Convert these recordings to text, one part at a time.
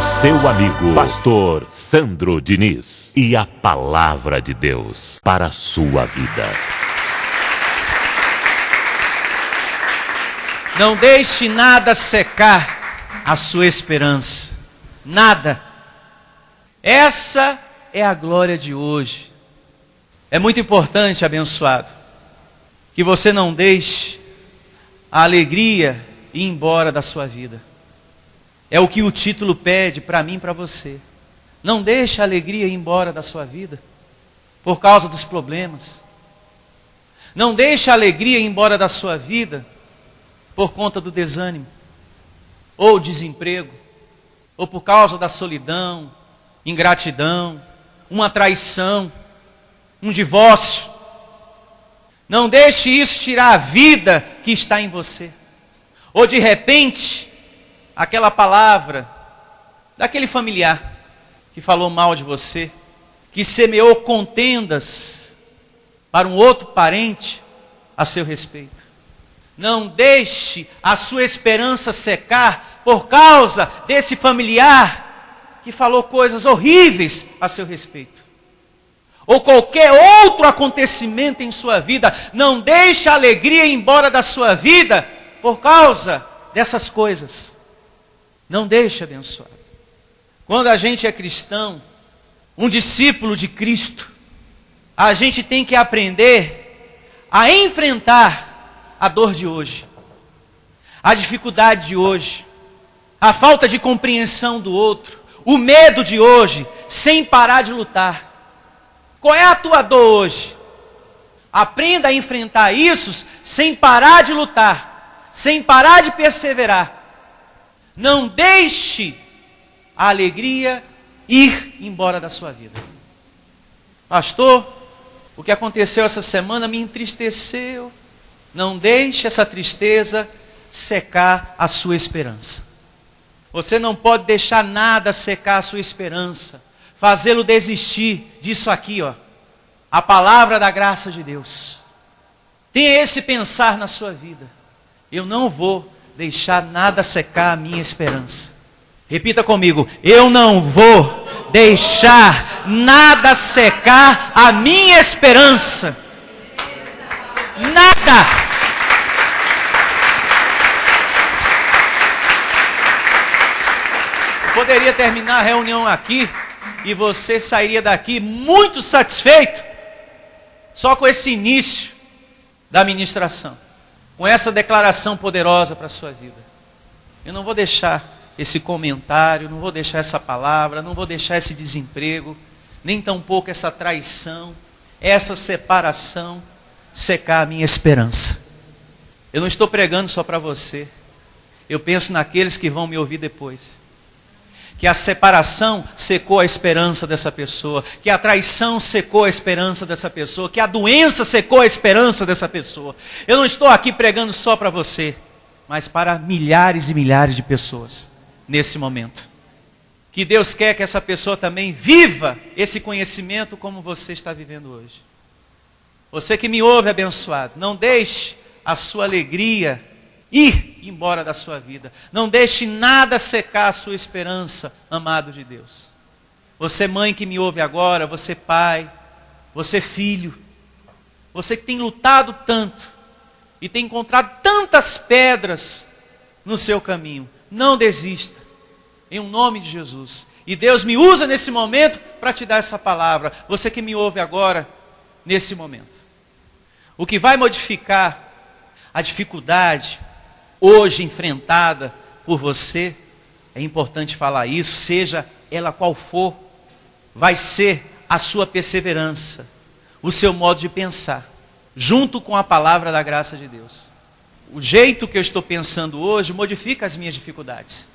Seu amigo, pastor Sandro Diniz, e a palavra de Deus para a sua vida. Não deixe nada secar a sua esperança. Nada. Essa é a glória de hoje. É muito importante, abençoado, que você não deixe a alegria ir embora da sua vida. É o que o título pede para mim e para você. Não deixe a alegria ir embora da sua vida por causa dos problemas. Não deixe a alegria ir embora da sua vida por conta do desânimo, ou desemprego, ou por causa da solidão, ingratidão, uma traição, um divórcio. Não deixe isso tirar a vida que está em você. Ou de repente, aquela palavra daquele familiar que falou mal de você, que semeou contendas para um outro parente a seu respeito. Não deixe a sua esperança secar por causa desse familiar que falou coisas horríveis a seu respeito. Ou qualquer outro acontecimento em sua vida. Não deixe a alegria ir embora da sua vida por causa dessas coisas. Não deixe, abençoado. Quando a gente é cristão, um discípulo de Cristo, a gente tem que aprender a enfrentar a dor de hoje, a dificuldade de hoje, a falta de compreensão do outro, o medo de hoje, sem parar de lutar. Qual é a tua dor hoje? Aprenda a enfrentar isso sem parar de lutar, sem parar de perseverar. Não deixe a alegria ir embora da sua vida. Pastor, o que aconteceu essa semana me entristeceu. Não deixe essa tristeza secar a sua esperança. Você não pode deixar nada secar a sua esperança, fazê-lo desistir disso aqui, ó. A palavra da graça de Deus. Tenha esse pensar na sua vida. Eu não vou deixar nada secar a minha esperança. Repita comigo. Eu não vou deixar nada secar a minha esperança. Nada. Eu poderia terminar a reunião aqui e você sairia daqui muito satisfeito só com esse início da ministração, com essa declaração poderosa para a sua vida. Eu não vou deixar esse comentário, não vou deixar essa palavra, não vou deixar esse desemprego, nem tampouco essa traição, essa separação secar a minha esperança. Eu não estou pregando só para você. Eu penso naqueles que vão me ouvir depois. Que a separação secou a esperança dessa pessoa, que a traição secou a esperança dessa pessoa, que a doença secou a esperança dessa pessoa. Eu não estou aqui pregando só para você, mas para milhares e milhares de pessoas nesse momento. Que Deus quer que essa pessoa também viva esse conhecimento como você está vivendo hoje. Você que me ouve, abençoado, não deixe a sua alegria ir embora da sua vida. Não deixe nada secar a sua esperança, amado de Deus. Você mãe que me ouve agora, você pai, você filho, você que tem lutado tanto e tem encontrado tantas pedras no seu caminho, não desista, em um nome de Jesus. E Deus me usa nesse momento para te dar essa palavra. Você que me ouve agora, nesse momento. O que vai modificar a dificuldade hoje enfrentada por você, é importante falar isso, seja ela qual for, vai ser a sua perseverança, o seu modo de pensar, junto com a palavra da graça de Deus. O jeito que eu estou pensando hoje modifica as minhas dificuldades.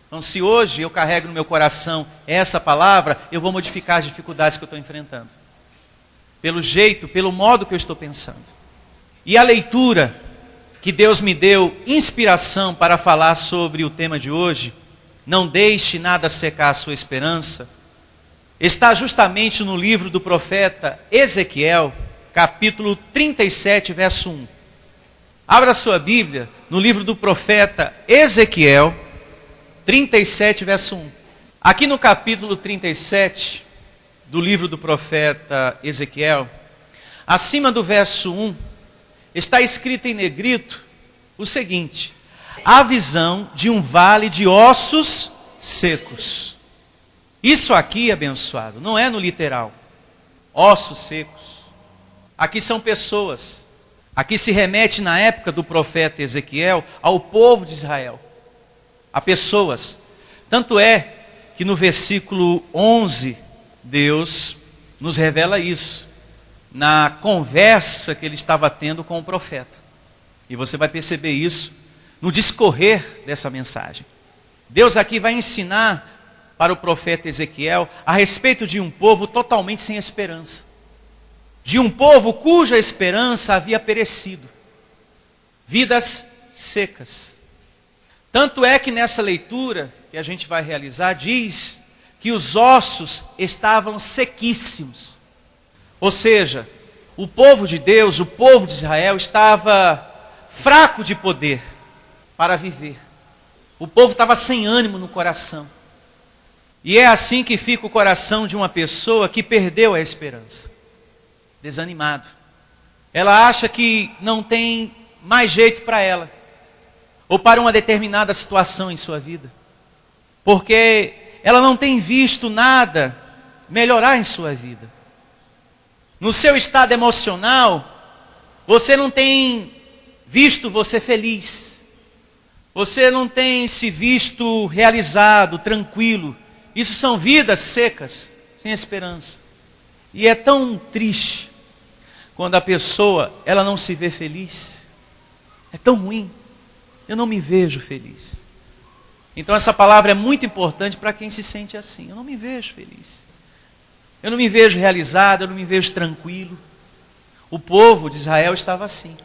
Então, se hoje eu carrego no meu coração essa palavra, eu vou modificar as dificuldades que eu estou enfrentando. Pelo jeito, pelo modo que eu estou pensando. E a leitura que Deus me deu inspiração para falar sobre o tema de hoje, não deixe nada secar a sua esperança, está justamente no livro do profeta Ezequiel, capítulo 37, verso 1. Abra sua Bíblia no livro do profeta Ezequiel, 37, verso 1. Aqui no capítulo 37 do livro do profeta Ezequiel, acima do verso 1, está escrito em negrito o seguinte: a visão de um vale de ossos secos. Isso aqui, abençoado, não é no literal. Ossos secos. Aqui são pessoas. Aqui se remete, na época do profeta Ezequiel, ao povo de Israel. A pessoas. Tanto é que no versículo 11, Deus nos revela isso, na conversa que ele estava tendo com o profeta. E você vai perceber isso no discorrer dessa mensagem. Deus aqui vai ensinar para o profeta Ezequiel a respeito de um povo totalmente sem esperança. De um povo cuja esperança havia perecido. Vidas secas. Tanto é que nessa leitura que a gente vai realizar, diz que os ossos estavam sequíssimos. Ou seja, o povo de Deus, o povo de Israel, estava fraco de poder para viver. O povo estava sem ânimo no coração. E é assim que fica o coração de uma pessoa que perdeu a esperança. Desanimado. Ela acha que não tem mais jeito para ela, ou para uma determinada situação em sua vida, porque ela não tem visto nada melhorar em sua vida. No seu estado emocional, você não tem visto você feliz, você não tem se visto realizado, tranquilo. Isso são vidas secas, sem esperança. E é tão triste quando a pessoa, ela não se vê feliz. É tão ruim. Eu não me vejo feliz. Então essa palavra é muito importante para quem se sente assim. Eu não me vejo feliz. Eu não me vejo realizado, eu não me vejo tranquilo. O povo de Israel estava assim.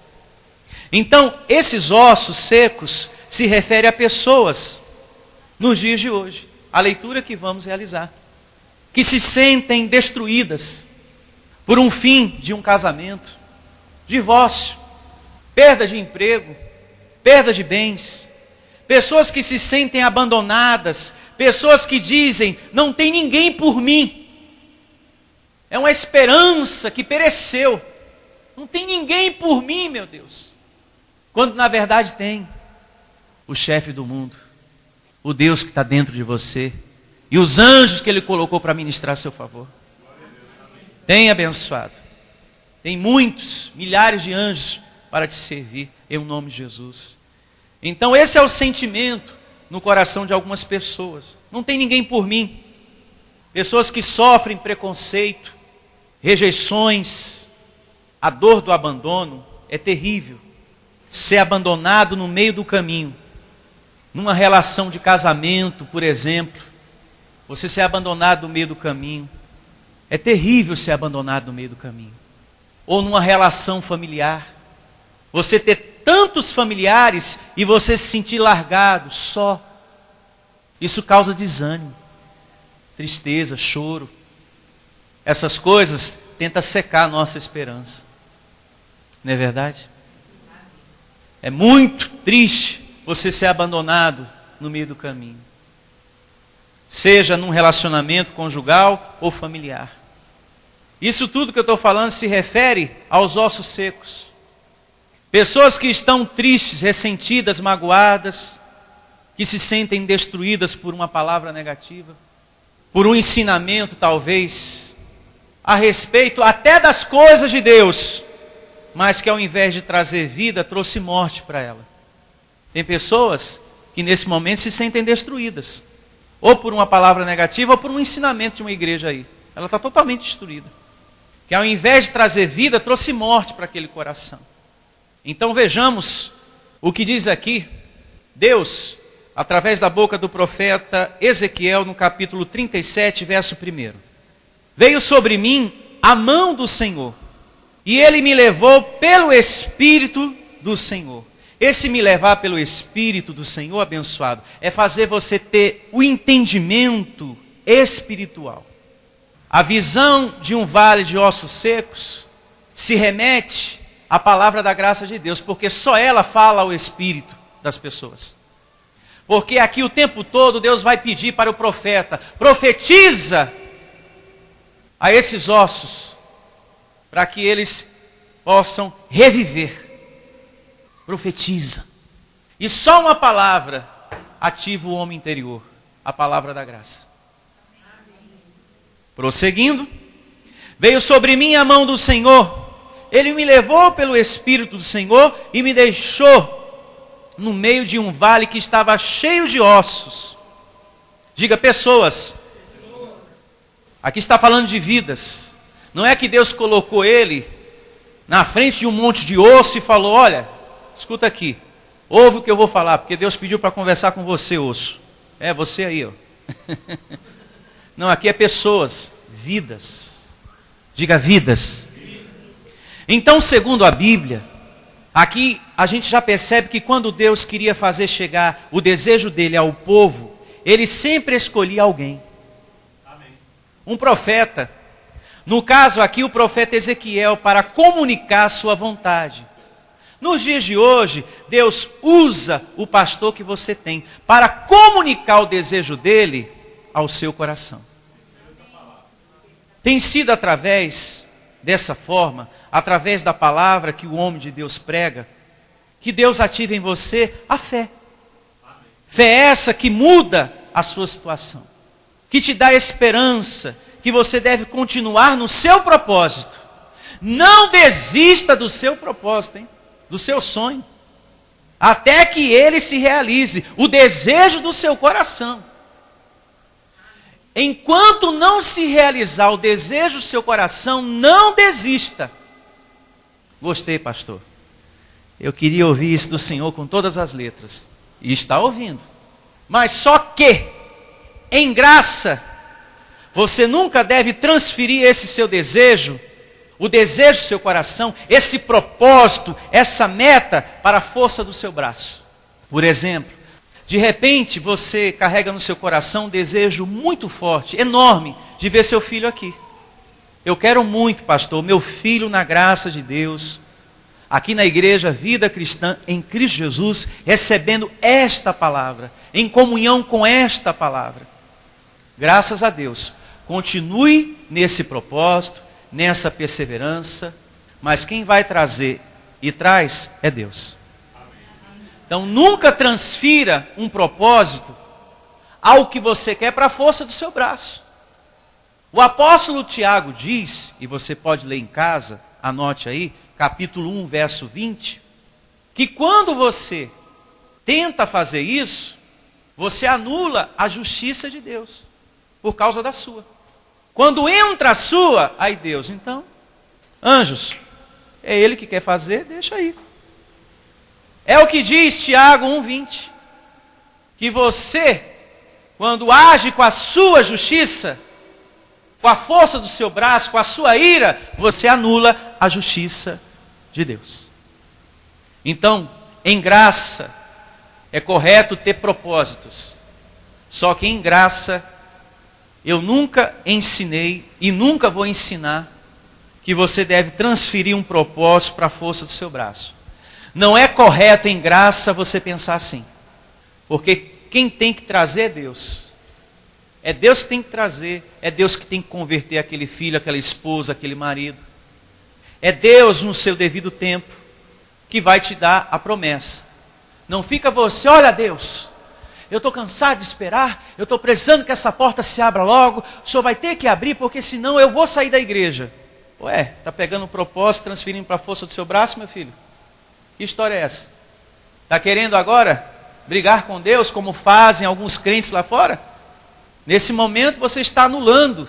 Então, esses ossos secos se referem a pessoas nos dias de hoje. A leitura que vamos realizar. Que se sentem destruídas por um fim de um casamento, divórcio, perda de emprego, perda de bens, pessoas que se sentem abandonadas, pessoas que dizem, não tem ninguém por mim. É uma esperança que pereceu. Não tem ninguém por mim, meu Deus. Quando na verdade tem o chefe do mundo, o Deus que está dentro de você, e os anjos que Ele colocou para ministrar a seu favor. Tem, abençoado. Tem muitos, milhares de anjos para te servir, em nome de Jesus. Então esse é o sentimento no coração de algumas pessoas. Não tem ninguém por mim. Pessoas que sofrem preconceito, rejeições, a dor do abandono é terrível. Ser abandonado no meio do caminho, numa relação de casamento, por exemplo, você ser abandonado no meio do caminho, é terrível ser abandonado no meio do caminho. Ou numa relação familiar, você ter tantos familiares e você se sentir largado, só. Isso causa desânimo, tristeza, choro. Essas coisas tentam secar a nossa esperança. Não é verdade? É muito triste você ser abandonado no meio do caminho. Seja num relacionamento conjugal ou familiar. Isso tudo que eu estou falando se refere aos ossos secos. Pessoas que estão tristes, ressentidas, magoadas, que se sentem destruídas por uma palavra negativa, por um ensinamento talvez, a respeito até das coisas de Deus, mas que ao invés de trazer vida, trouxe morte para ela. Tem pessoas que nesse momento se sentem destruídas, ou por uma palavra negativa, ou por um ensinamento de uma igreja aí. Ela está totalmente destruída. Que ao invés de trazer vida, trouxe morte para aquele coração. Então vejamos o que diz aqui Deus, através da boca do profeta Ezequiel, no capítulo 37, verso 1. Veio sobre mim a mão do Senhor, e Ele me levou pelo Espírito do Senhor. Esse me levar pelo Espírito do Senhor, abençoado, é fazer você ter o entendimento espiritual. A visão de um vale de ossos secos se remete à palavra da graça de Deus, porque só ela fala ao espírito das pessoas. Porque aqui o tempo todo Deus vai pedir para o profeta: profetiza a esses ossos, para que eles possam reviver. Profetiza. E só uma palavra ativa o homem interior, a palavra da graça. Prosseguindo, veio sobre mim a mão do Senhor, Ele me levou pelo Espírito do Senhor e me deixou no meio de um vale que estava cheio de ossos. Diga, pessoas. Aqui está falando de vidas. Não é que Deus colocou ele na frente de um monte de osso e falou: olha, escuta aqui, ouve o que eu vou falar, porque Deus pediu para conversar com você, osso. É, você aí, ó. Não, aqui é pessoas, vidas. Diga, vidas. Então, segundo a Bíblia, aqui a gente já percebe que quando Deus queria fazer chegar o desejo dele ao povo, ele sempre escolhia alguém. Amém. Um profeta. No caso aqui, o profeta Ezequiel, para comunicar a sua vontade. Nos dias de hoje, Deus usa o pastor que você tem para comunicar o desejo dele ao seu coração. Tem sido através dessa forma, através da palavra que o homem de Deus prega, que Deus ativa em você a fé. Fé essa que muda a sua situação, que te dá esperança, que você deve continuar no seu propósito. Não desista do seu propósito, hein? Do seu sonho, até que ele se realize, o desejo do seu coração. Enquanto não se realizar o desejo do seu coração, não desista. Gostei, pastor. Eu queria ouvir isso do Senhor com todas as letras. E está ouvindo. Mas só que, em graça, você nunca deve transferir esse seu desejo, o desejo do seu coração, esse propósito, essa meta, para a força do seu braço. Por exemplo, de repente você carrega no seu coração um desejo muito forte, enorme, de ver seu filho aqui. Eu quero muito, pastor, meu filho na graça de Deus, aqui na igreja Vida Cristã, em Cristo Jesus, recebendo esta palavra, em comunhão com esta palavra. Graças a Deus. Continue nesse propósito, nessa perseverança, mas quem vai trazer e traz é Deus. Então nunca transfira um propósito ao que você quer para a força do seu braço. O apóstolo Tiago diz, e você pode ler em casa, anote aí, capítulo 1, verso 20, que quando você tenta fazer isso, você anula a justiça de Deus, por causa da sua. Quando entra a sua, aí Deus, então, anjos, é Ele que quer fazer, deixa aí. É o que diz Tiago 1,20, que você, quando age com a sua justiça, com a força do seu braço, com a sua ira, você anula a justiça de Deus. Então, em graça, é correto ter propósitos. Só que em graça, eu nunca ensinei e nunca vou ensinar que você deve transferir um propósito para a força do seu braço. Não é correto em graça você pensar assim. Porque quem tem que trazer é Deus. É Deus que tem que trazer, é Deus que tem que converter aquele filho, aquela esposa, aquele marido. É Deus no seu devido tempo que vai te dar a promessa. Não fica você, olha Deus, eu estou cansado de esperar, eu estou precisando que essa porta se abra logo, o Senhor vai ter que abrir porque senão eu vou sair da igreja. Ué, está pegando um propósito, transferindo para a força do seu braço, meu filho? Que história é essa? Está querendo agora brigar com Deus, como fazem alguns crentes lá fora? Nesse momento você está anulando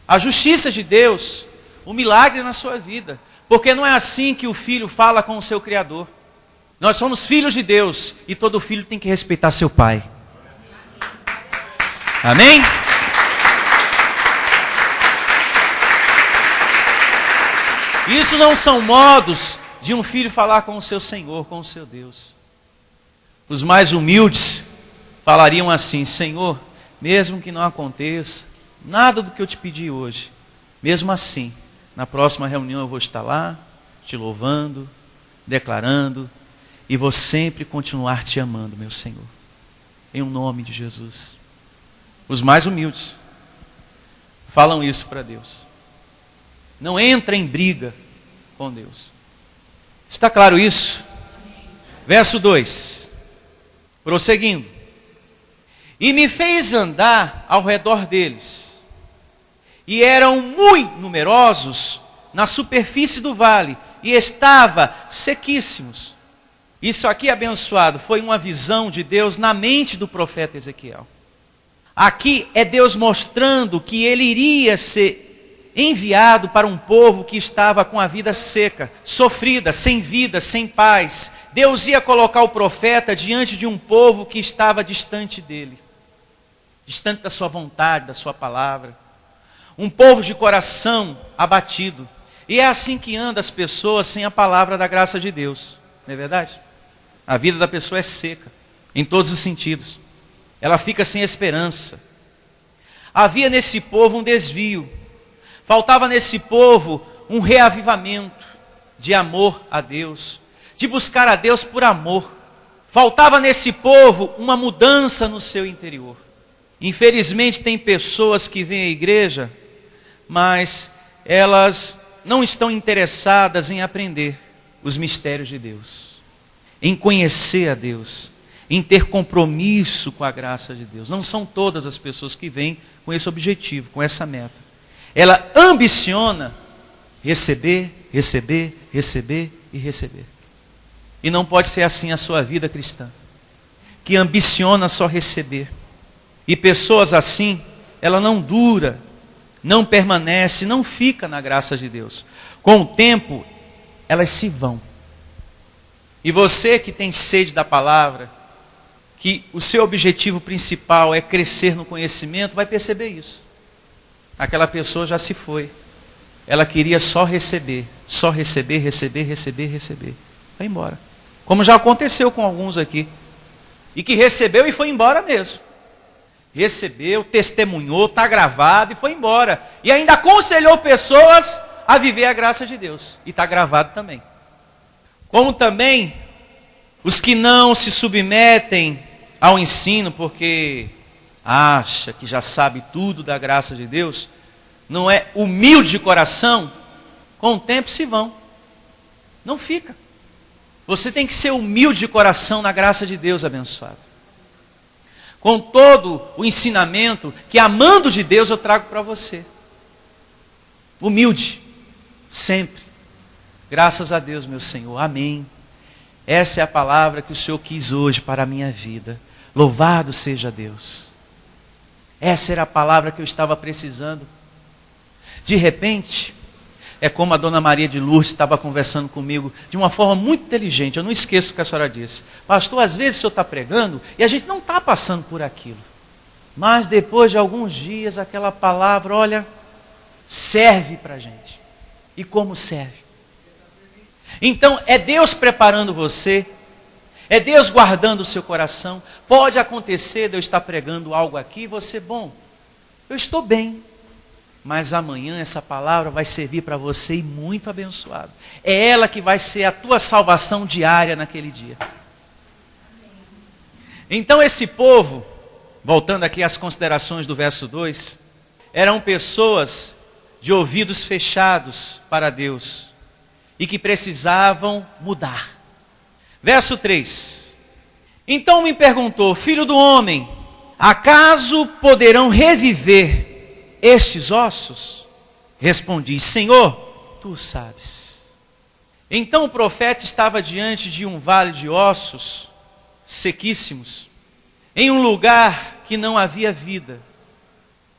a justiça de Deus, o milagre na sua vida. Porque não é assim que o filho fala com o seu Criador. Nós somos filhos de Deus e todo filho tem que respeitar seu pai. Amém? Isso não são modos de um filho falar com o seu Senhor, com o seu Deus. Os mais humildes falariam assim: Senhor, mesmo que não aconteça nada do que eu te pedi hoje, mesmo assim, na próxima reunião eu vou estar lá, te louvando, declarando, e vou sempre continuar te amando, meu Senhor. em nome de Jesus. Os mais humildes falam isso para Deus. Não entra em briga com Deus. Está claro isso? Verso 2. Prosseguindo. E me fez andar ao redor deles. E eram muito numerosos na superfície do vale. E estava sequíssimos. Isso aqui, abençoado, foi uma visão de Deus na mente do profeta Ezequiel. Aqui é Deus mostrando que ele iria ser enviado para um povo que estava com a vida seca, sofrida, sem vida, sem paz. Deus ia colocar o profeta diante de um povo que estava distante dele, distante da sua vontade, da sua palavra. Um povo de coração abatido. E é assim que andam as pessoas sem a palavra da graça de Deus. Não é verdade? A vida da pessoa é seca, em todos os sentidos. Ela fica sem esperança. Havia nesse povo um desvio. Faltava nesse povo um reavivamento de amor a Deus, de buscar a Deus por amor. Faltava nesse povo uma mudança no seu interior. Infelizmente tem pessoas que vêm à igreja, mas elas não estão interessadas em aprender os mistérios de Deus, em conhecer a Deus, em ter compromisso com a graça de Deus. Não são todas as pessoas que vêm com esse objetivo, com essa meta. Ela ambiciona receber, receber, receber e receber. E não pode ser assim a sua vida cristã, que ambiciona só receber. E pessoas assim, ela não dura, não permanece, não fica na graça de Deus. Com o tempo, elas se vão. E você que tem sede da palavra, que o seu objetivo principal é crescer no conhecimento, vai perceber isso. Aquela pessoa já se foi. Ela queria só receber, receber, receber. Vai embora. Como já aconteceu com alguns aqui. E que recebeu e foi embora mesmo. Recebeu, testemunhou, está gravado e foi embora. E ainda aconselhou pessoas a viver a graça de Deus. E está gravado também. Como também os que não se submetem ao ensino porque acha que já sabe tudo da graça de Deus, não é humilde de coração, com o tempo se vão. Não fica. Você tem que ser humilde de coração na graça de Deus, abençoado. Com todo o ensinamento que, amando de Deus, eu trago para você. Humilde, sempre. Graças a Deus, meu Senhor. Amém. Essa é a palavra que o Senhor quis hoje para a minha vida. Louvado seja Deus. Essa era a palavra que eu estava precisando. De repente, é como a dona Maria de Lourdes estava conversando comigo de uma forma muito inteligente. Eu não esqueço o que a senhora disse. Pastor, às vezes o senhor está pregando e a gente não está passando por aquilo. Mas depois de alguns dias, aquela palavra, olha, serve para a gente. E como serve? Então, é Deus preparando você, é Deus guardando o seu coração. Pode acontecer de eu estar pregando algo aqui e você, bom, eu estou bem. Mas amanhã essa palavra vai servir para você e muito abençoado. É ela que vai ser a tua salvação diária naquele dia. Então esse povo, voltando aqui às considerações do verso 2, eram pessoas de ouvidos fechados para Deus e que precisavam mudar. Verso 3. Então me perguntou, filho do homem, acaso poderão reviver estes ossos? Respondi, Senhor, tu sabes. Então o profeta estava diante de um vale de ossos sequíssimos, em um lugar que não havia vida.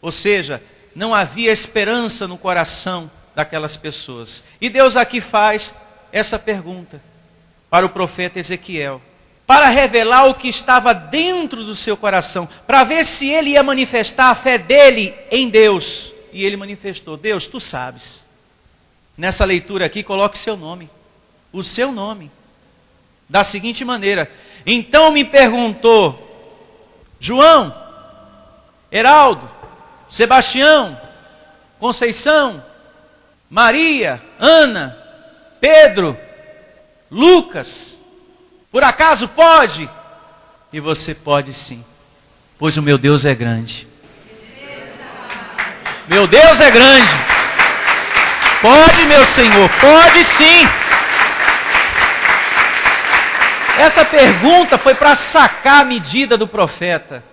Ou seja, não havia esperança no coração daquelas pessoas. E Deus aqui faz essa pergunta para o profeta Ezequiel, para revelar o que estava dentro do seu coração, para ver se ele ia manifestar a fé dele em Deus. E ele manifestou, Deus, tu sabes. Nessa leitura aqui, coloque seu nome, o seu nome, da seguinte maneira, então me perguntou, João, Heraldo, Sebastião, Conceição, Maria, Ana, Pedro, Lucas, por acaso pode? E você pode sim. pois o meu Deus é grande. Meu Deus é grande. Pode, meu Senhor, pode sim. Essa pergunta foi para sacar a medida do profeta.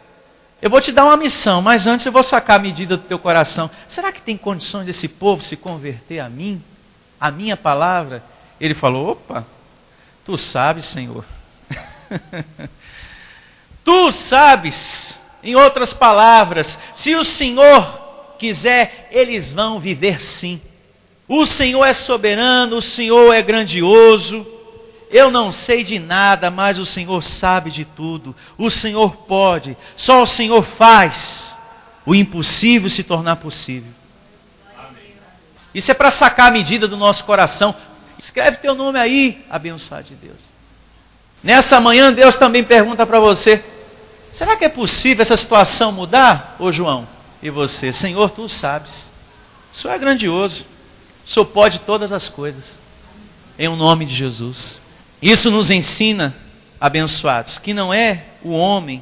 Eu vou te dar uma missão, mas antes eu vou sacar a medida do teu coração. Será que tem condições desse povo se converter a mim? A minha palavra? Ele falou, opa, tu sabes, Senhor. Tu sabes, em outras palavras, se o Senhor quiser, eles vão viver sim. O Senhor é soberano, o Senhor é grandioso. Eu não sei de nada, mas o Senhor sabe de tudo. O Senhor pode, só o Senhor faz o impossível se tornar possível. Amém. Isso é para sacar a medida do nosso coração. Escreve teu nome aí, abençoado de Deus. Nessa manhã, Deus também pergunta para você, será que é possível essa situação mudar, ô João? E você, Senhor, tu sabes. O Senhor é grandioso. O Senhor pode todas as coisas. Em o nome de Jesus. Isso nos ensina, abençoados, que não é o homem,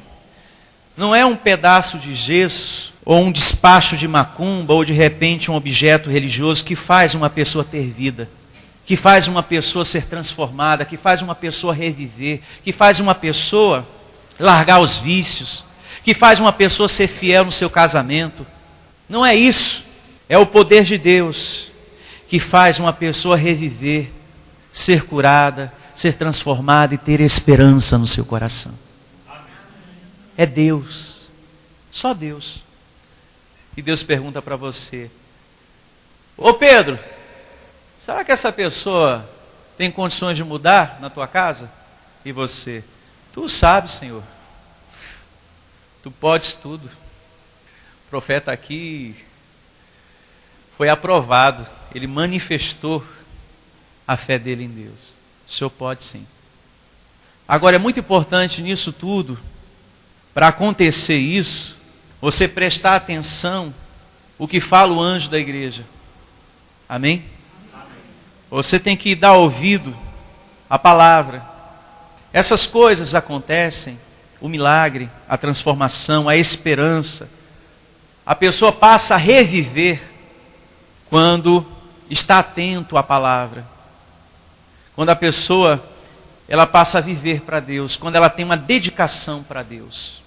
não é um pedaço de gesso, ou um despacho de macumba, ou de repente um objeto religioso que faz uma pessoa ter vida, que faz uma pessoa ser transformada, que faz uma pessoa reviver, que faz uma pessoa largar os vícios, que faz uma pessoa ser fiel no seu casamento. Não é isso, é o poder de Deus que faz uma pessoa reviver, ser curada, ser transformada e ter esperança no seu coração. É Deus, só Deus. E Deus pergunta para você, ô Pedro, será que essa pessoa tem condições de mudar na tua casa? E você, tu sabes, Senhor, tu podes tudo. O profeta aqui foi aprovado, ele manifestou a fé dele em Deus. O Senhor pode sim. Agora é muito importante nisso tudo, para acontecer isso, você prestar atenção o que fala o anjo da igreja. Amém? Amém. Você tem que dar ouvido à palavra. Essas coisas acontecem, o milagre, a transformação, a esperança. A pessoa passa a reviver quando está atento à palavra. Quando a pessoa, ela passa a viver para Deus, quando ela tem uma dedicação para Deus.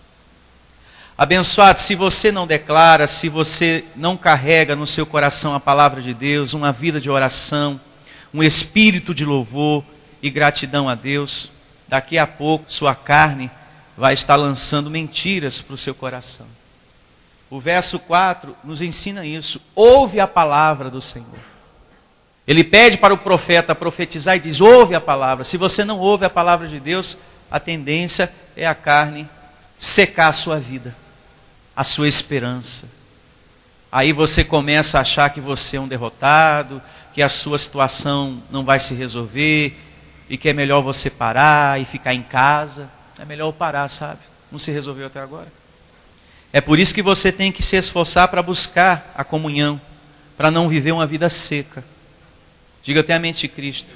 Abençoado, se você não declara, se você não carrega no seu coração a palavra de Deus, uma vida de oração, um espírito de louvor e gratidão a Deus, daqui a pouco sua carne vai estar lançando mentiras para o seu coração. O verso 4 nos ensina isso. Ouve a palavra do Senhor. Ele pede para o profeta profetizar e diz, ouve a palavra. Se você não ouve a palavra de Deus, a tendência é a carne secar a sua vida, a sua esperança. Aí você começa a achar que você é um derrotado, que a sua situação não vai se resolver, e que é melhor você parar e ficar em casa. É melhor parar, sabe? Não se resolveu até agora. É por isso que você tem que se esforçar para buscar a comunhão, para não viver uma vida seca. Diga, tenha a mente de Cristo.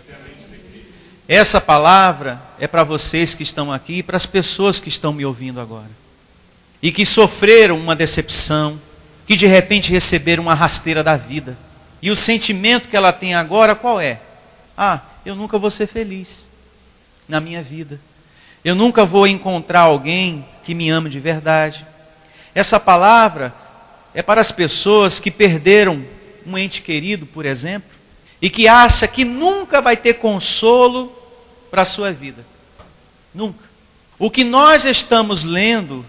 Essa palavra é para vocês que estão aqui e para as pessoas que estão me ouvindo agora. E que sofreram uma decepção, que de repente receberam uma rasteira da vida. E o sentimento que ela tem agora qual é? Ah, eu nunca vou ser feliz na minha vida. Eu nunca vou encontrar alguém que me ame de verdade. Essa palavra é para as pessoas que perderam um ente querido, por exemplo, e que acha que nunca vai ter consolo para a sua vida. Nunca. O que nós estamos lendo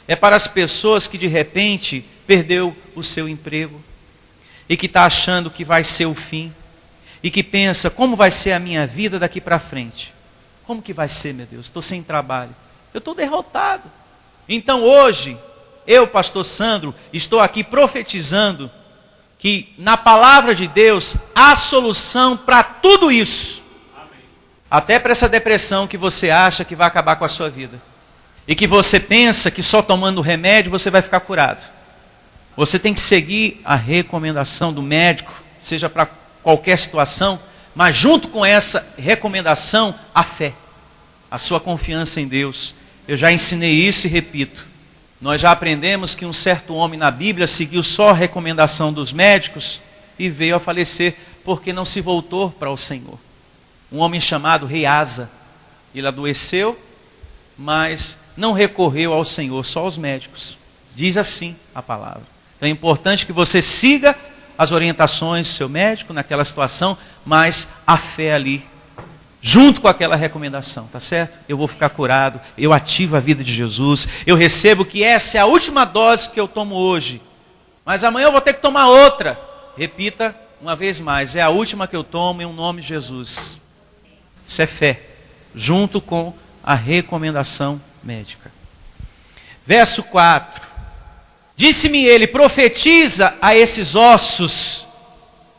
é para as pessoas que de repente perdeu o seu emprego e que está achando que vai ser o fim e que pensa, como vai ser a minha vida daqui para frente? Como que vai ser, meu Deus? Estou sem trabalho. Eu estou derrotado. Então hoje, eu, pastor Sandro, estou aqui profetizando que na palavra de Deus há solução para tudo isso. Amém. Até para essa depressão que você acha que vai acabar com a sua vida. E que você pensa que só tomando remédio você vai ficar curado. Você tem que seguir a recomendação do médico, seja para qualquer situação, mas junto com essa recomendação, a fé, a sua confiança em Deus. Eu já ensinei isso e repito. Nós já aprendemos que um certo homem na Bíblia seguiu só a recomendação dos médicos e veio a falecer porque não se voltou para o Senhor. Um homem chamado Rei Asa. Ele adoeceu, mas não recorreu ao Senhor, só aos médicos. Diz assim a palavra. Então é importante que você siga as orientações do seu médico naquela situação, mas a fé ali, junto com aquela recomendação, tá certo? Eu vou ficar curado, eu ativo a vida de Jesus, eu recebo que essa é a última dose que eu tomo hoje, mas amanhã eu vou ter que tomar outra. Repita uma vez mais, é a última que eu tomo em nome de Jesus. Isso é fé, junto com a recomendação médica. Verso 4. Disse-me ele, profetiza a esses ossos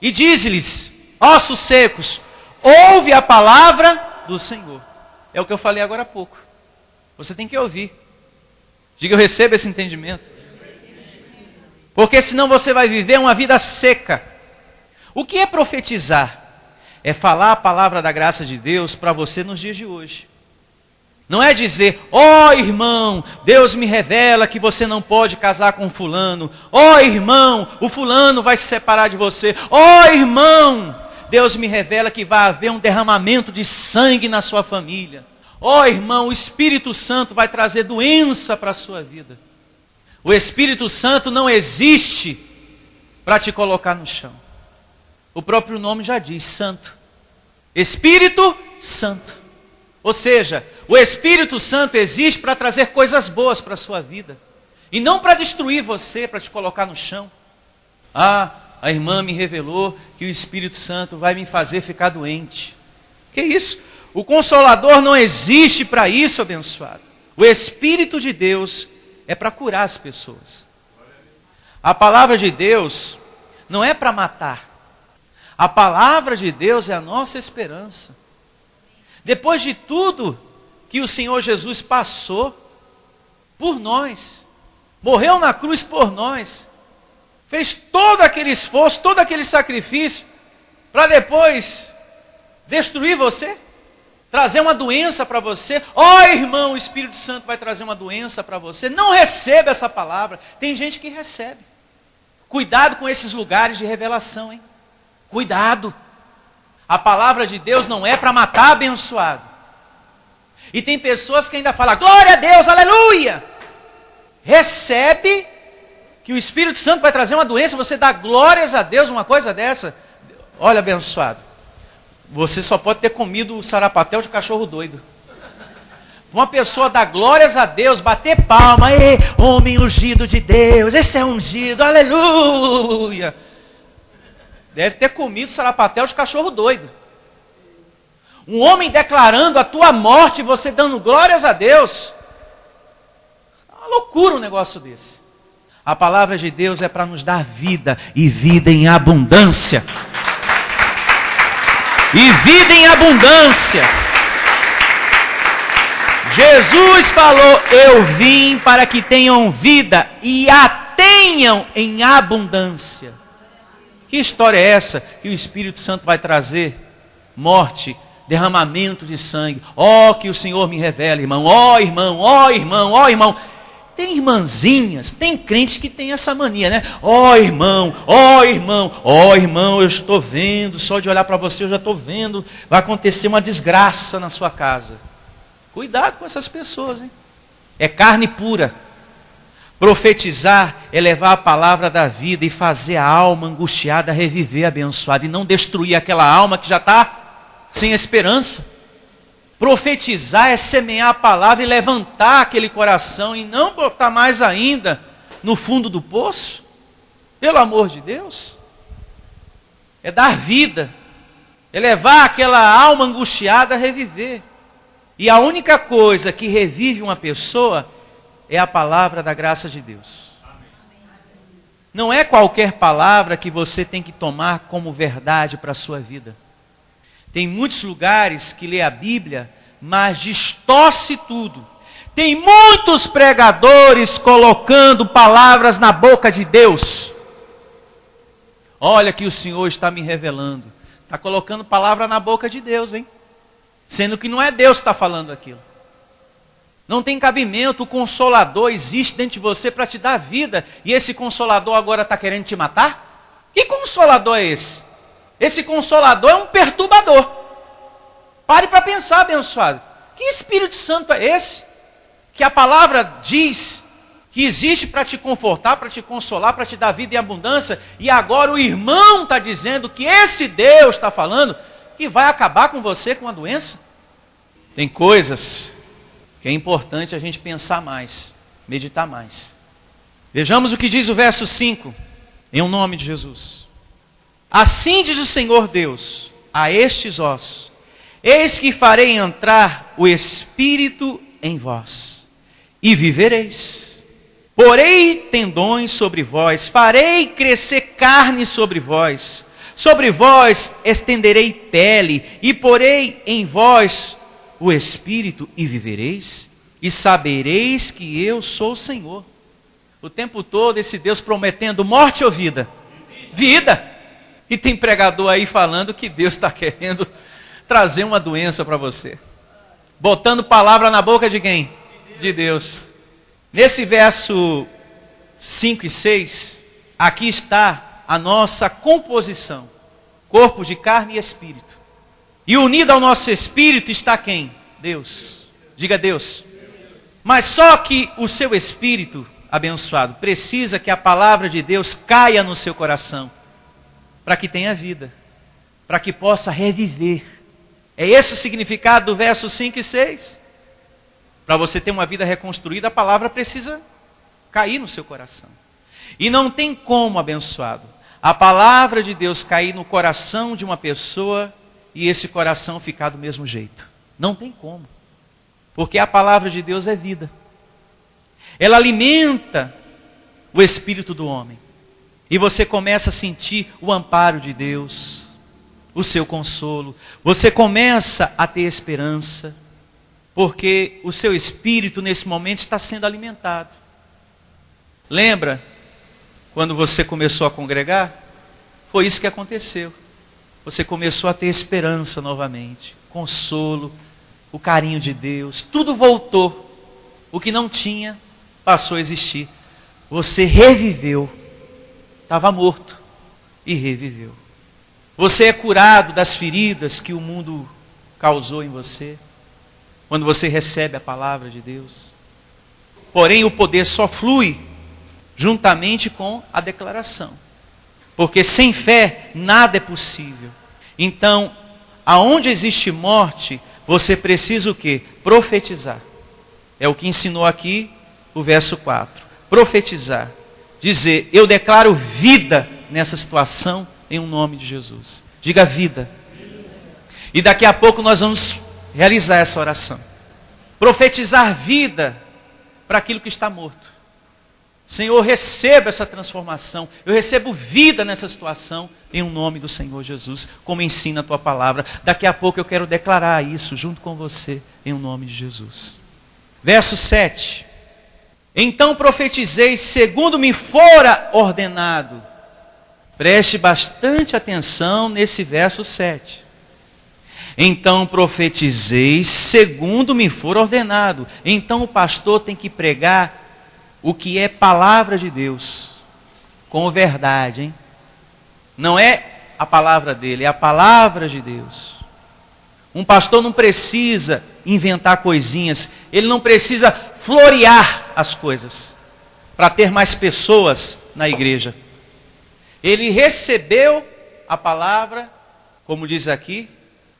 e dize-lhes, ossos secos, ouve a palavra do Senhor. É o que eu falei agora há pouco. Você tem que ouvir. Diga, eu recebo esse entendimento. Porque senão você vai viver uma vida seca. O que é profetizar? É falar a palavra da graça de Deus para você nos dias de hoje. Não é dizer, ó irmão, Deus me revela que você não pode casar com fulano. Ó irmão, o fulano vai se separar de você. Ó irmão, Deus me revela que vai haver um derramamento de sangue na sua família. Ó irmão, o Espírito Santo vai trazer doença para a sua vida. O Espírito Santo não existe para te colocar no chão. O próprio nome já diz, santo. Espírito Santo. Ou seja, o Espírito Santo existe para trazer coisas boas para a sua vida. E não para destruir você, para te colocar no chão. Ah, a irmã me revelou que o Espírito Santo vai me fazer ficar doente. Que isso? O Consolador não existe para isso, abençoado. O Espírito de Deus é para curar as pessoas. A palavra de Deus não é para matar. A palavra de Deus é a nossa esperança. Depois de tudo que o Senhor Jesus passou por nós, morreu na cruz por nós, fez todo aquele esforço, todo aquele sacrifício, para depois destruir você, trazer uma doença para você. Ó irmão, o Espírito Santo vai trazer uma doença para você. Não receba essa palavra. Tem gente que recebe. Cuidado com esses lugares de revelação, hein? Cuidado. A palavra de Deus não é para matar, abençoado. E tem pessoas que ainda falam, glória a Deus, aleluia. Recebe que o Espírito Santo vai trazer uma doença, você dá glórias a Deus, uma coisa dessa. Olha, abençoado, você só pode ter comido o sarapatel de cachorro doido. Uma pessoa dá glórias a Deus, bater palma, homem ungido de Deus, esse é ungido, aleluia. Deve ter comido sarapatel de cachorro doido. Um homem declarando a tua morte e você dando glórias a Deus. É uma loucura um negócio desse. A palavra de Deus é para nos dar vida e vida em abundância. E vida em abundância. Jesus falou, eu vim para que tenham vida e a tenham em abundância. Que história é essa que o Espírito Santo vai trazer? Morte, derramamento de sangue. Ó, que o Senhor me revela, irmão. Ó, irmão, ó, irmão, ó, irmão. Tem irmãzinhas, tem crente que tem essa mania, né? Ó, irmão, ó, irmão, ó, irmão, eu estou vendo, só de olhar para você eu já estou vendo, vai acontecer uma desgraça na sua casa. Cuidado com essas pessoas, hein? É carne pura. Profetizar é levar a palavra da vida e fazer a alma angustiada reviver, abençoada, e não destruir aquela alma que já está sem esperança. Profetizar é semear a palavra e levantar aquele coração e não botar mais ainda no fundo do poço. Pelo amor de Deus. É dar vida, é levar aquela alma angustiada a reviver. E a única coisa que revive uma pessoa é a palavra da graça de Deus. Não é qualquer palavra que você tem que tomar como verdade para a sua vida. Tem muitos lugares que lê a Bíblia, mas distorce tudo. Tem muitos pregadores colocando palavras na boca de Deus. Olha que o Senhor está me revelando. Está colocando palavra na boca de Deus, hein? Sendo que não é Deus que está falando aquilo. Não tem cabimento. O Consolador existe dentro de você para te dar vida. E esse Consolador agora está querendo te matar? Que Consolador é esse? Esse Consolador é um perturbador. Pare para pensar, abençoado. Que Espírito Santo é esse? Que a palavra diz que existe para te confortar, para te consolar, para te dar vida e abundância. E agora o irmão está dizendo que esse Deus está falando que vai acabar com você com a doença. Tem coisas que é importante a gente pensar mais, meditar mais. Vejamos o que diz o verso 5, em nome de Jesus. Assim diz o Senhor Deus a estes ossos: eis que farei entrar o Espírito em vós, e vivereis. Porei tendões sobre vós, farei crescer carne sobre vós estenderei pele, e porei em vós o Espírito, e vivereis, e sabereis que eu sou o Senhor. O tempo todo esse Deus prometendo morte ou vida? Vida! E tem pregador aí falando que Deus está querendo trazer uma doença para você. Botando palavra na boca de quem? De Deus. Nesse verso 5 e 6, aqui está a nossa composição. Corpo de carne e espírito. E unido ao nosso espírito está quem? Deus. Diga Deus. Mas só que o seu espírito, abençoado, precisa que a palavra de Deus caia no seu coração. Para que tenha vida. Para que possa reviver. É esse o significado do verso 5 e 6. Para você ter uma vida reconstruída, a palavra precisa cair no seu coração. E não tem como, abençoado, a palavra de Deus cair no coração de uma pessoa e esse coração ficar do mesmo jeito. Não tem como. Porque a palavra de Deus é vida. Ela alimenta o espírito do homem. E você começa a sentir o amparo de Deus, o seu consolo. Você começa a ter esperança. Porque o seu espírito nesse momento está sendo alimentado. Lembra quando você começou a congregar? Foi isso que aconteceu. Você começou a ter esperança novamente, consolo, o carinho de Deus, tudo voltou. O que não tinha passou a existir. Você reviveu. Estava morto e reviveu. Você é curado das feridas que o mundo causou em você. Quando você recebe a palavra de Deus. Porém, o poder só flui juntamente com a declaração. Porque sem fé, nada é possível. Então, aonde existe morte, você precisa o quê? Profetizar. É o que ensinou aqui o verso 4. Profetizar. Dizer, eu declaro vida nessa situação em nome de Jesus. Diga vida. E daqui a pouco nós vamos realizar essa oração. Profetizar vida para aquilo que está morto. Senhor, receba essa transformação. Eu recebo vida nessa situação em nome do Senhor Jesus, como ensina a tua palavra. Daqui a pouco eu quero declarar isso junto com você em nome de Jesus. Verso 7. Então profetizei segundo me fora ordenado. Preste bastante atenção nesse verso 7. Então profetizei segundo me for ordenado. Então o pastor tem que pregar o que é palavra de Deus, com verdade, hein? Não é a palavra dele, é a palavra de Deus. Um pastor não precisa inventar coisinhas, ele não precisa florear as coisas para ter mais pessoas na igreja. Ele recebeu a palavra, como diz aqui,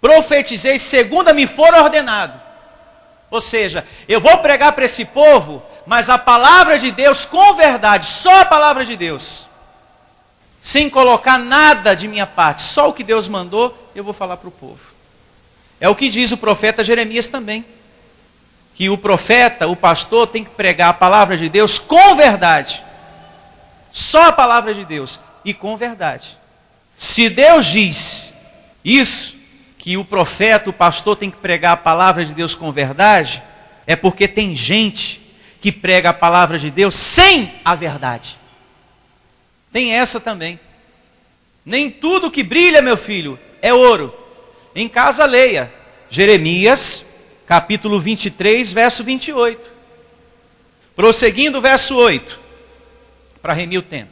profetizei segundo me for ordenado. Ou seja, eu vou pregar para esse povo, mas a palavra de Deus com verdade, só a palavra de Deus. Sem colocar nada de minha parte, só o que Deus mandou, eu vou falar para o povo. É o que diz o profeta Jeremias também. Que o profeta, o pastor, tem que pregar a palavra de Deus com verdade. Só a palavra de Deus e com verdade. Se Deus diz isso, que o profeta, o pastor tem que pregar a palavra de Deus com verdade, é porque tem gente que prega a palavra de Deus sem a verdade. Tem essa também. Nem tudo que brilha, meu filho, é ouro. Em casa leia Jeremias, capítulo 23, verso 28. Prosseguindo o verso 8, para remir o tempo.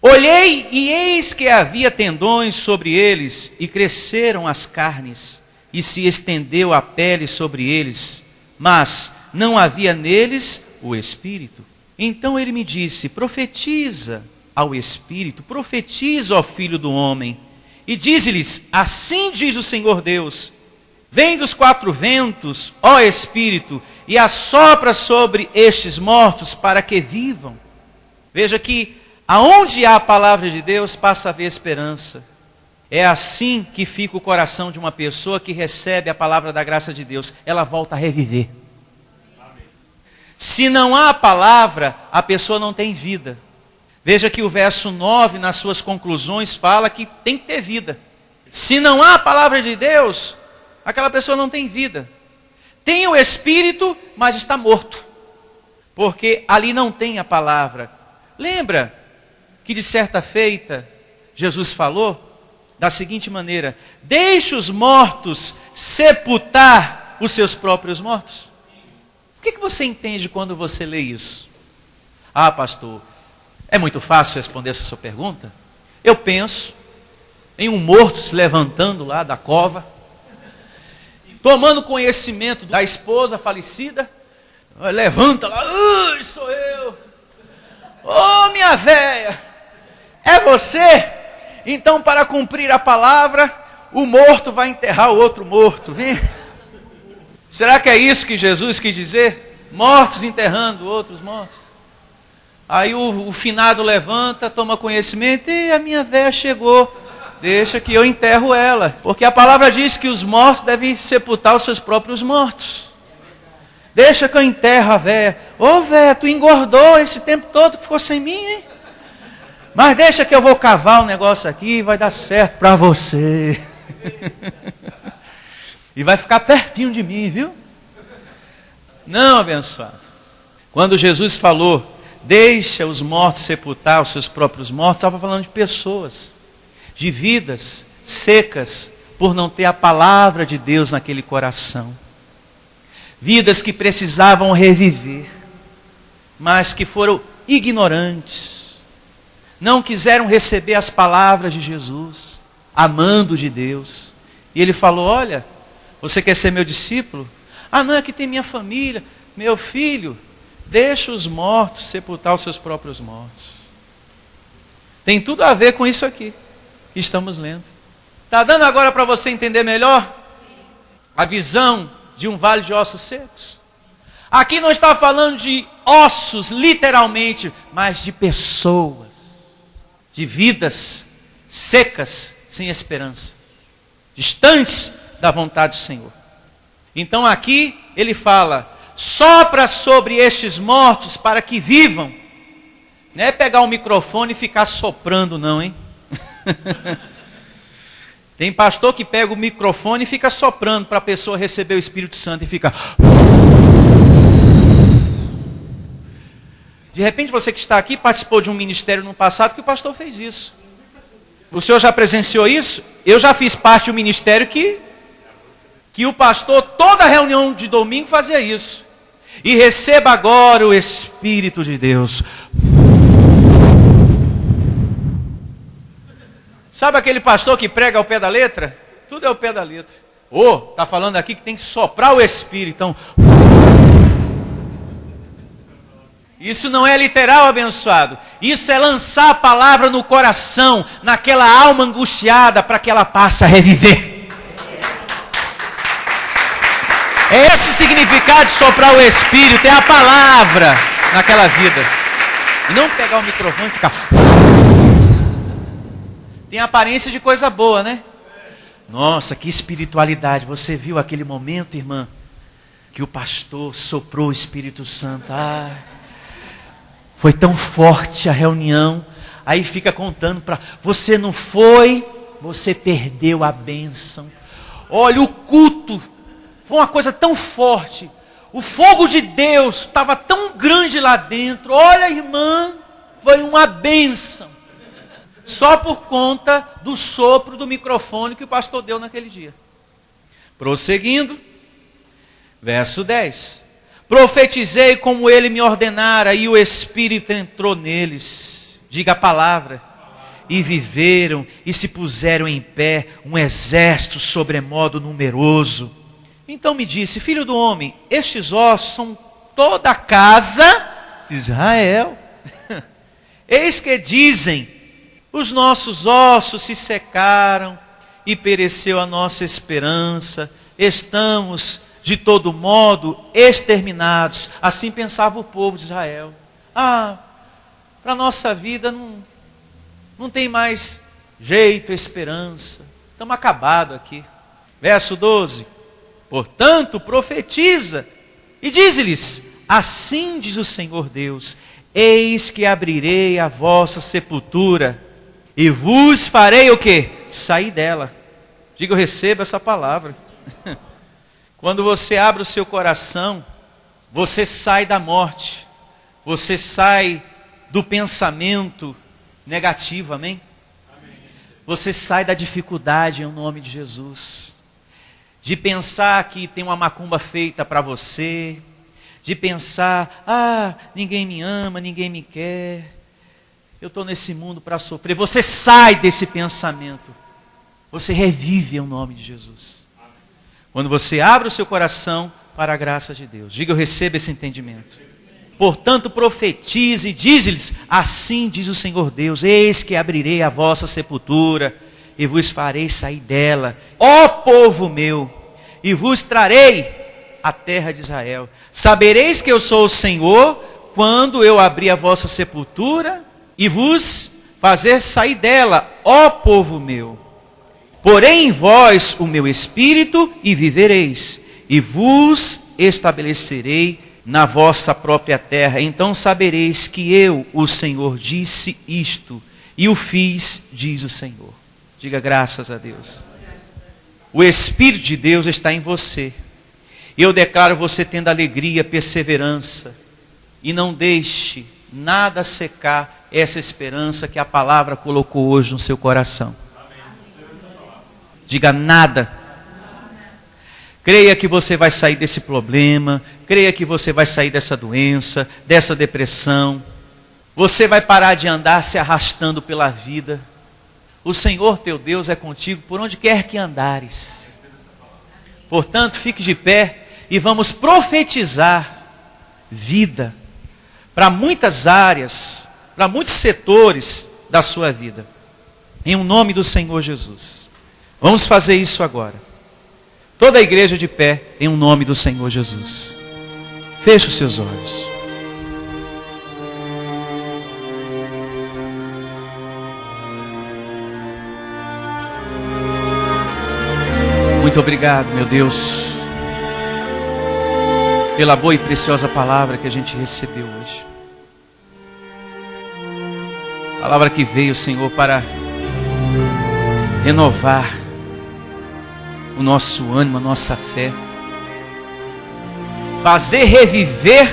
Olhei e eis que havia tendões sobre eles, e cresceram as carnes, e se estendeu a pele sobre eles, mas não havia neles o espírito. Então ele me disse: profetiza ao espírito, profetiza ao filho do homem, e dize-lhes: assim diz o Senhor Deus, vem dos quatro ventos, ó espírito, e assopra sobre estes mortos para que vivam. Veja que aonde há a palavra de Deus, passa a haver esperança. É assim que fica o coração de uma pessoa que recebe a palavra da graça de Deus. Ela volta a reviver. Amém. Se não há a palavra, a pessoa não tem vida. Veja que o verso 9, nas suas conclusões, fala que tem que ter vida. Se não há a palavra de Deus, aquela pessoa não tem vida. Tem o Espírito, mas está morto. Porque ali não tem a palavra. Lembra que de certa feita, Jesus falou da seguinte maneira: deixe os mortos sepultar os seus próprios mortos. O que você entende quando você lê isso? Ah, pastor, é muito fácil responder essa sua pergunta. Eu penso em um morto se levantando lá da cova, tomando conhecimento da esposa falecida, levanta lá: ui, sou eu. Ô, minha véia, é você? Então, para cumprir a palavra, o morto vai enterrar o outro morto. Será que é isso que Jesus quis dizer? Mortos enterrando outros mortos. Aí o finado levanta, toma conhecimento: e a minha véia chegou, deixa que eu enterro ela. Porque a palavra diz que os mortos devem sepultar os seus próprios mortos. Deixa que eu enterro a véia. Ô véia, tu engordou esse tempo todo que ficou sem mim, hein? Mas deixa que eu vou cavar um negócio aqui e vai dar certo para você. E vai ficar pertinho de mim, viu? Não, abençoado. Quando Jesus falou: deixa os mortos sepultar os seus próprios mortos, estava falando de pessoas, de vidas secas, por não ter a palavra de Deus naquele coração. Vidas que precisavam reviver, mas que foram ignorantes. Não quiseram receber as palavras de Jesus, amando de Deus. E ele falou: olha, você quer ser meu discípulo? Ah, não, aqui tem minha família, meu filho. Deixa os mortos sepultar os seus próprios mortos. Tem tudo a ver com isso aqui que estamos lendo. Está dando agora para você entender melhor a visão de um vale de ossos secos? Aqui não está falando de ossos, literalmente, mas de pessoas, de vidas secas, sem esperança, distantes da vontade do Senhor. Então aqui ele fala: sopra sobre estes mortos para que vivam. Não é pegar um microfone e ficar soprando não, hein? Tem pastor que pega o microfone e fica soprando para a pessoa receber o Espírito Santo e fica... De repente você que está aqui participou de um ministério no passado que o pastor fez isso. O senhor já presenciou isso? Eu já fiz parte de um ministério que o pastor, toda reunião de domingo, fazia isso. E receba agora o Espírito de Deus. Sabe aquele pastor que prega ao pé da letra? Tudo é ao pé da letra. Está falando aqui que tem que soprar o Espírito. Então, isso não é literal, abençoado. Isso é lançar a palavra no coração, naquela alma angustiada, para que ela passe a reviver. É esse o significado de soprar o Espírito, é a palavra naquela vida. E não pegar o microfone e ficar... Tem aparência de coisa boa, né? Nossa, que espiritualidade. Você viu aquele momento, irmã, que o pastor soprou o Espírito Santo? Foi tão forte a reunião. Aí fica contando para... Você não foi, você perdeu a bênção. Olha, o culto foi uma coisa tão forte. O fogo de Deus estava tão grande lá dentro. Olha, irmã, foi uma bênção. Só por conta do sopro do microfone que o pastor deu naquele dia. Prosseguindo, Verso 10. Profetizei como ele me ordenara, e o Espírito entrou neles. Diga a palavra. E viveram e se puseram em pé um exército sobremodo numeroso. Então me disse: filho do homem, estes ossos são toda a casa de Israel. Eis que dizem: os nossos ossos se secaram e pereceu a nossa esperança. Estamos de todo modo exterminados. Assim pensava o povo de Israel. Para a nossa vida não tem mais jeito, esperança. Estamos acabados aqui. Verso 12. Portanto, profetiza e dize-lhes: assim diz o Senhor Deus: eis que abrirei a vossa sepultura e vos farei o quê? Sair dela. Diga: eu recebo essa palavra. Quando você abre o seu coração, você sai da morte, você sai do pensamento negativo, amém? Você sai da dificuldade em nome de Jesus. De pensar que tem uma macumba feita para você, de pensar: ninguém me ama, ninguém me quer, eu estou nesse mundo para sofrer. Você sai desse pensamento, você revive em nome de Jesus. Quando você abre o seu coração para a graça de Deus. Diga: eu recebo esse entendimento. Portanto, profetize e dize-lhes: assim diz o Senhor Deus: eis que abrirei a vossa sepultura e vos farei sair dela, ó povo meu, e vos trarei a terra de Israel. Sabereis que eu sou o Senhor, quando eu abrir a vossa sepultura e vos fazer sair dela, ó povo meu. Porém em vós o meu espírito, e vivereis, e vos estabelecerei na vossa própria terra. Então sabereis que eu, o Senhor, disse isto, e o fiz, diz o Senhor. Diga: graças a Deus. O Espírito de Deus está em você. Eu declaro você tendo alegria, perseverança, e não deixe nada secar essa esperança que a palavra colocou hoje no seu coração. Diga: nada. Creia que você vai sair desse problema, creia que você vai sair dessa doença, dessa depressão. Você vai parar de andar se arrastando pela vida. O Senhor teu Deus é contigo por onde quer que andares. Portanto, fique de pé e vamos profetizar vida para muitas áreas, para muitos setores da sua vida. Em o nome do Senhor Jesus. Vamos fazer isso agora. Toda a igreja de pé, em o nome do Senhor Jesus. Feche os seus olhos. Muito obrigado, meu Deus, pela boa e preciosa palavra que a gente recebeu hoje. Palavra que veio, Senhor, para renovar o nosso ânimo, a nossa fé, fazer reviver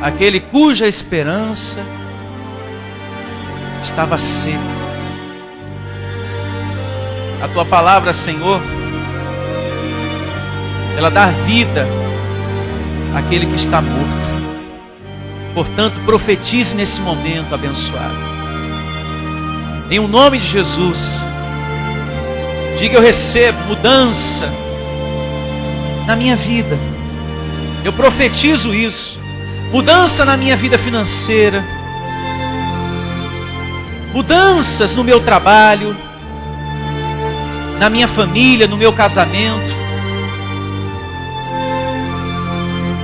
aquele cuja esperança estava seca. A tua palavra, Senhor, ela dá vida àquele que está morto. Portanto, profetize nesse momento abençoado. Em o nome de Jesus, diga: eu recebo mudança na minha vida. Eu profetizo isso. Mudança na minha vida financeira. Mudanças no meu trabalho, na minha família, no meu casamento.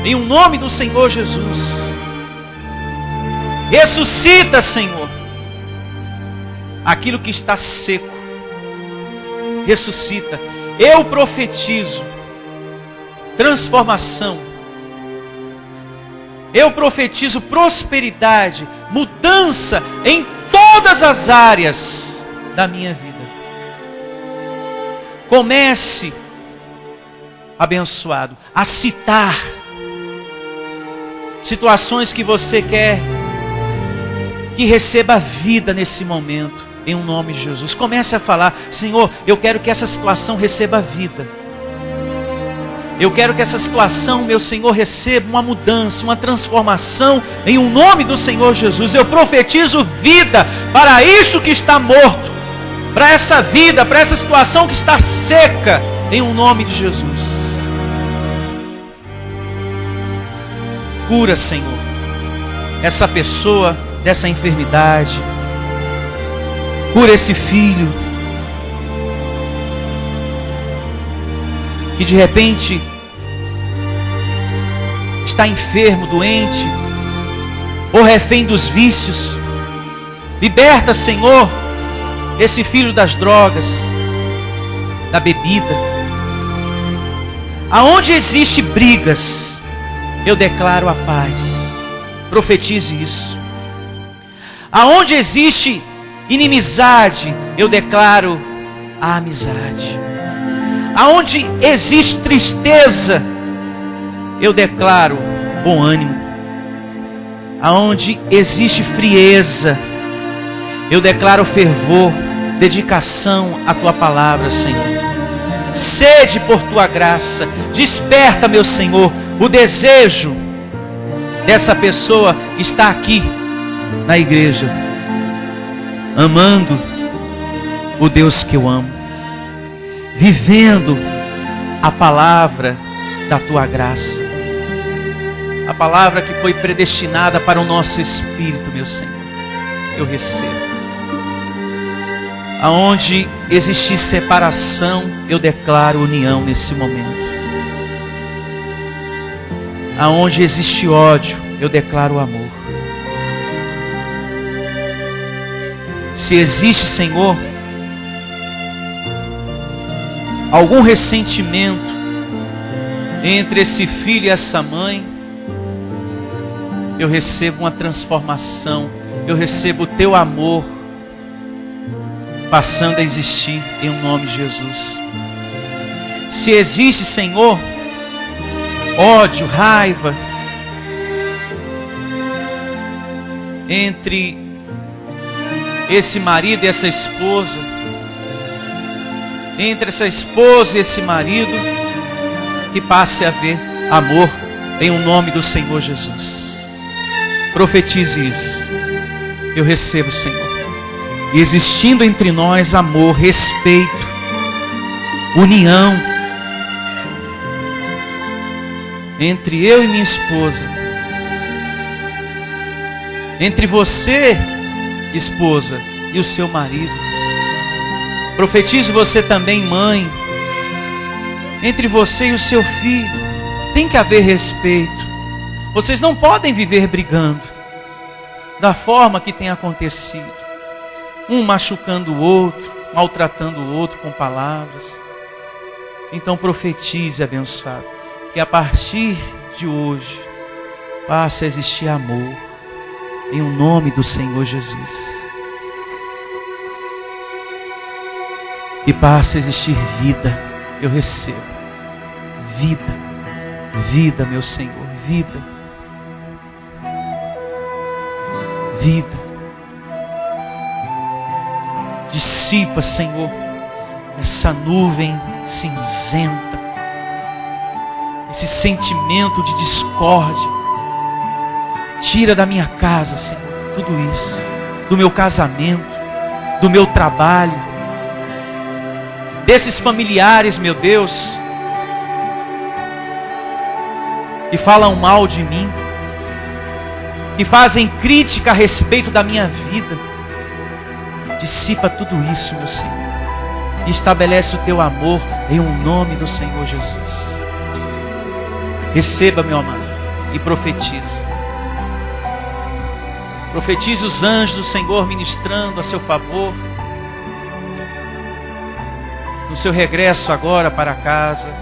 Em o nome do Senhor Jesus. Ressuscita, Senhor, aquilo que está seco. Ressuscita. Eu profetizo transformação. Eu profetizo prosperidade, mudança em todas as áreas da minha vida. Comece, abençoado, a citar situações que você quer que receba vida nesse momento, em um nome de Jesus. Comece a falar: Senhor, eu quero que essa situação receba vida. Eu quero que essa situação, meu Senhor, receba uma mudança, uma transformação em um nome do Senhor Jesus. Eu profetizo vida para isso que está morto, para essa vida, para essa situação que está seca, em um nome de Jesus. Cura, Senhor, essa pessoa dessa enfermidade. Cura esse filho que de repente está enfermo, doente, ou refém dos vícios. Liberta, Senhor, esse filho das drogas, da bebida. Aonde existe brigas, eu declaro a paz. Profetize isso. Aonde existe inimizade, eu declaro a amizade. Aonde existe tristeza, eu declaro bom ânimo. Aonde existe frieza, eu declaro fervor, dedicação à tua palavra, Senhor. Sede por tua graça. Desperta, meu Senhor, o desejo dessa pessoa está aqui na igreja, amando o Deus que eu amo, vivendo a palavra da tua graça, a palavra que foi predestinada para o nosso espírito, meu Senhor. Eu recebo. Aonde existir separação, eu declaro união nesse momento. Aonde existe ódio, eu declaro amor. Se existe, Senhor, algum ressentimento entre esse filho e essa mãe, eu recebo uma transformação, eu recebo o teu amor passando a existir em nome de Jesus. Se existe, Senhor, ódio, raiva entre esse marido e essa esposa, entre essa esposa e esse marido, que passe a haver amor em o nome do Senhor Jesus. Profetize isso. Eu recebo, Senhor. E existindo entre nós amor, respeito, união, entre eu e minha esposa, entre você, esposa, e o seu marido. Profetize você também, mãe, entre você e o seu filho. Tem que haver respeito. Vocês não podem viver brigando da forma que tem acontecido, um machucando o outro, maltratando o outro com palavras. Então profetize, abençoado, que a partir de hoje passe a existir amor em o nome do Senhor Jesus. E passe a existir vida. Eu recebo vida, vida, meu Senhor, vida, vida. Dissipa, Senhor, essa nuvem cinzenta, esse sentimento de discórdia. Tira da minha casa, Senhor, tudo isso, do meu casamento, do meu trabalho, desses familiares, meu Deus, que falam mal de mim, que fazem crítica a respeito da minha vida. Dissipa tudo isso, meu Senhor, e estabelece o teu amor em um nome do Senhor Jesus. Receba, meu amado, e profetize. Profetize os anjos do Senhor ministrando a seu favor, no seu regresso agora para casa,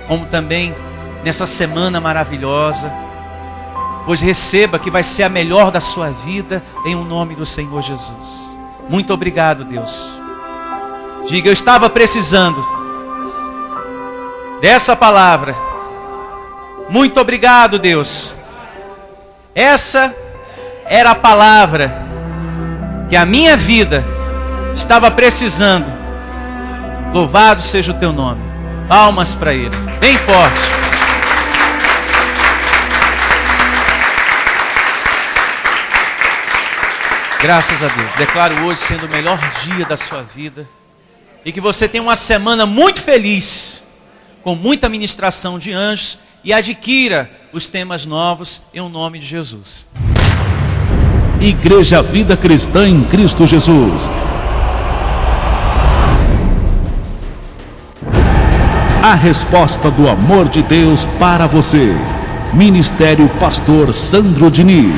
como também nessa semana maravilhosa, pois receba que vai ser a melhor da sua vida, em um nome do Senhor Jesus. Muito obrigado, Deus. Diga: eu estava precisando dessa palavra. Muito obrigado, Deus. Essa era a palavra que a minha vida estava precisando. Louvado seja o teu nome. Palmas para Ele. Bem forte. Graças a Deus. Declaro hoje sendo o melhor dia da sua vida. E que você tenha uma semana muito feliz, com muita ministração de anjos, e adquira os temas novos em nome de Jesus. Igreja Vida Cristã em Cristo Jesus. A resposta do amor de Deus para você. Ministério Pastor Sandro Diniz.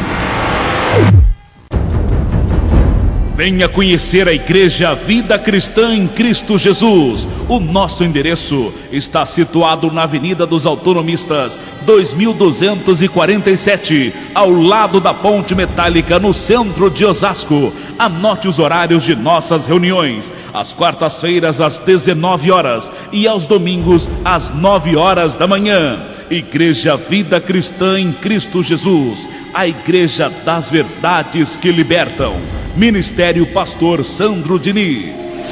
Venha conhecer a Igreja Vida Cristã em Cristo Jesus. O nosso endereço está situado na Avenida dos Autonomistas, 2247, ao lado da Ponte Metálica, no centro de Osasco. Anote os horários de nossas reuniões: às quartas-feiras às 19 horas e aos domingos às 9 horas da manhã. Igreja Vida Cristã em Cristo Jesus, a Igreja das Verdades que Libertam. Ministério Pastor Sandro Diniz.